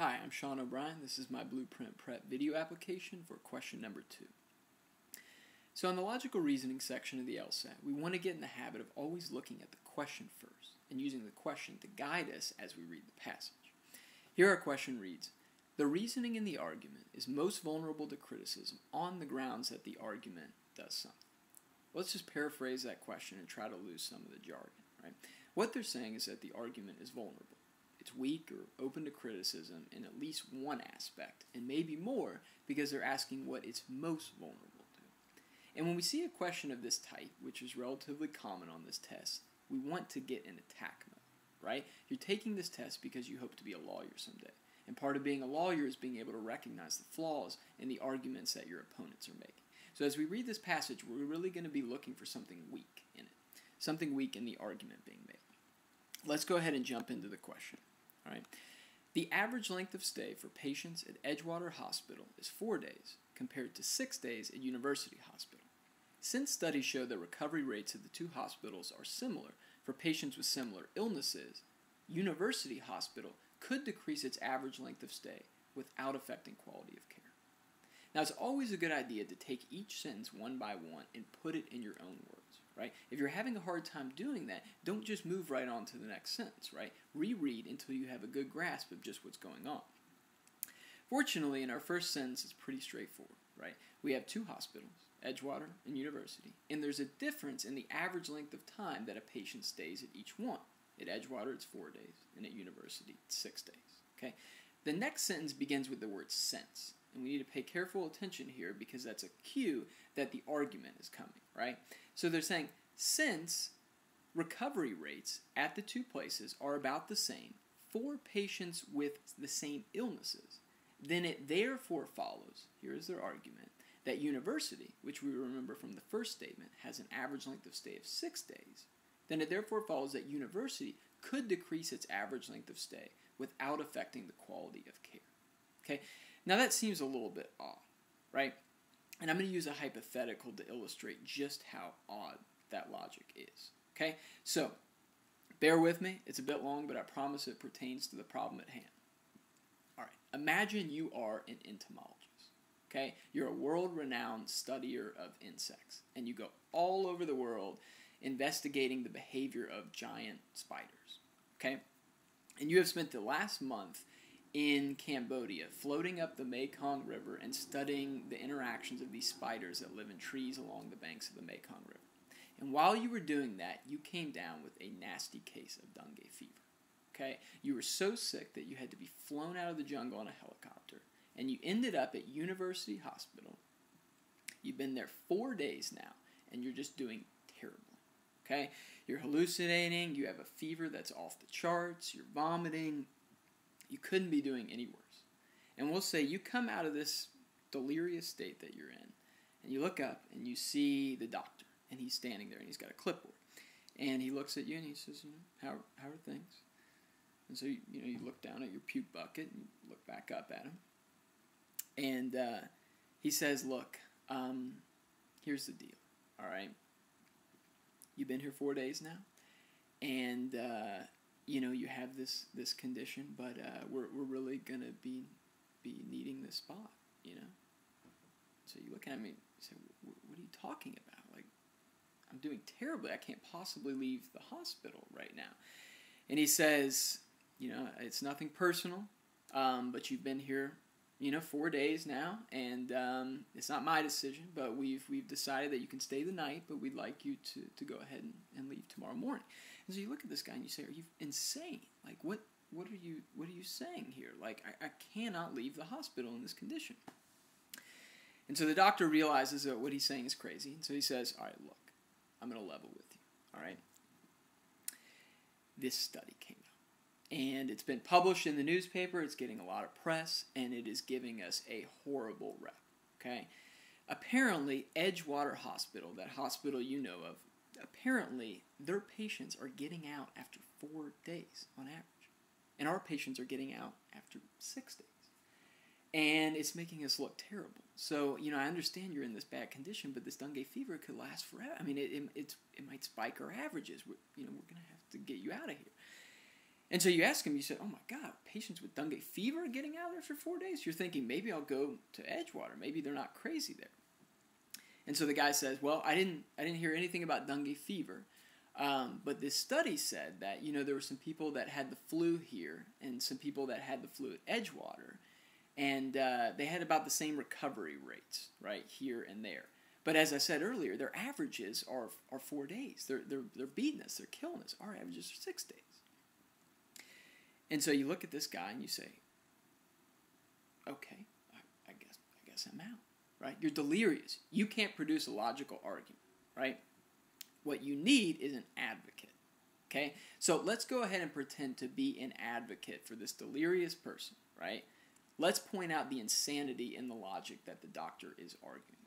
Hi, I'm Sean O'Brien. This is my Blueprint Prep video application for question number 2. So in the logical reasoning section of the LSAT, we want to get in the habit of always looking at the question first and using the question to guide us as we read the passage. Here our question reads, "The reasoning in the argument is most vulnerable to criticism on the grounds that the argument does something." Let's just paraphrase that question and try to lose some of the jargon, right? What they're saying is that the argument is vulnerable. It's weak or open to criticism in at least one aspect, and maybe more, because they're asking what it's most vulnerable to. And when we see a question of this type, which is relatively common on this test, we want to get in attack mode, right? You're taking this test because you hope to be a lawyer someday. And part of being a lawyer is being able to recognize the flaws in the arguments that your opponents are making. So as we read this passage, we're really going to be looking for something weak in it, something weak in the argument being made. Let's go ahead and jump into the question. All right. The average length of stay for patients at Edgewater Hospital is 4 days, compared to 6 days at University Hospital. Since studies show that recovery rates at the two hospitals are similar for patients with similar illnesses, University Hospital could decrease its average length of stay without affecting quality of care. Now, it's always a good idea to take each sentence one by one and put it in your own words, right? If you're having a hard time doing that, don't just move right on to the next sentence, right? Reread until you have a good grasp of just what's going on. Fortunately, in our first sentence, it's pretty straightforward, right? We have two hospitals, Edgewater and University, and there's a difference in the average length of time that a patient stays at each one. At Edgewater, it's 4 days, and at University, it's 6 days, okay? The next sentence begins with the word since. And we need to pay careful attention here because that's a cue that the argument is coming, right? So they're saying, since recovery rates at the two places are about the same for patients with the same illnesses, then it therefore follows, here is their argument, that University, which we remember from the first statement, has an average length of stay of 6 days, then it therefore follows that University could decrease its average length of stay without affecting the quality of care. Okay, now that seems a little bit odd, right? And I'm going to use a hypothetical to illustrate just how odd that logic is. Okay, so bear with me. It's a bit long, but I promise it pertains to the problem at hand. All right, imagine you are an entomologist. Okay, you're a world-renowned studier of insects, and you go all over the world investigating the behavior of giant spiders. Okay, and you have spent the last month in Cambodia, floating up the Mekong River and studying the interactions of these spiders that live in trees along the banks of the Mekong River. And while you were doing that, you came down with a nasty case of dengue fever. Okay? You were so sick that you had to be flown out of the jungle on a helicopter, and you ended up at University Hospital. You've been there 4 days now, and you're just doing terribly. Okay? You're hallucinating, you have a fever that's off the charts, you're vomiting. You couldn't be doing any worse. And we'll say you come out of this delirious state that you're in, and you look up and you see the doctor, and he's standing there and he's got a clipboard. And he looks at you and he says, how are things? And so you look down at your puke bucket and you look back up at him. And he says, look, here's the deal, all right? You've been here 4 days now, and you have this condition, but we're really gonna be needing this spot, So you look at me and say, "What are you talking about? Like, I'm doing terribly. I can't possibly leave the hospital right now." And he says, "It's nothing personal, but you've been here, 4 days now, and it's not my decision, but we've decided that you can stay the night, but we'd like you to go ahead and leave tomorrow morning." And so you look at this guy and you say, "Are you insane? Like, what are you saying here? Like, I cannot leave the hospital in this condition." And so the doctor realizes that what he's saying is crazy, and so he says, "All right, look, I'm going to level with you, all right? This study came out, and it's been published in the newspaper, it's getting a lot of press, and it is giving us a horrible rep, okay? Apparently, Edgewater Hospital, that hospital you know of, apparently their patients are getting out after 4 days on average, and our patients are getting out after 6 days. And it's making us look terrible. So, I understand you're in this bad condition, but this dengue fever could last forever. I mean, it might spike our averages. We're going to have to get you out of here." And so you ask him, you say, oh my God, patients with dengue fever are getting out there for 4 days? You're thinking, maybe I'll go to Edgewater. Maybe they're not crazy there. And so the guy says, well, I didn't hear anything about dengue fever. But this study said that, there were some people that had the flu here and some people that had the flu at Edgewater. And they had about the same recovery rates, right, here and there. But as I said earlier, their averages are 4 days. They're beating us. They're killing us. Our averages are 6 days. And so you look at this guy and you say, okay, I guess I'm out, right? You're delirious. You can't produce a logical argument, right? What you need is an advocate, okay? So let's go ahead and pretend to be an advocate for this delirious person, right? Let's point out the insanity in the logic that the doctor is arguing.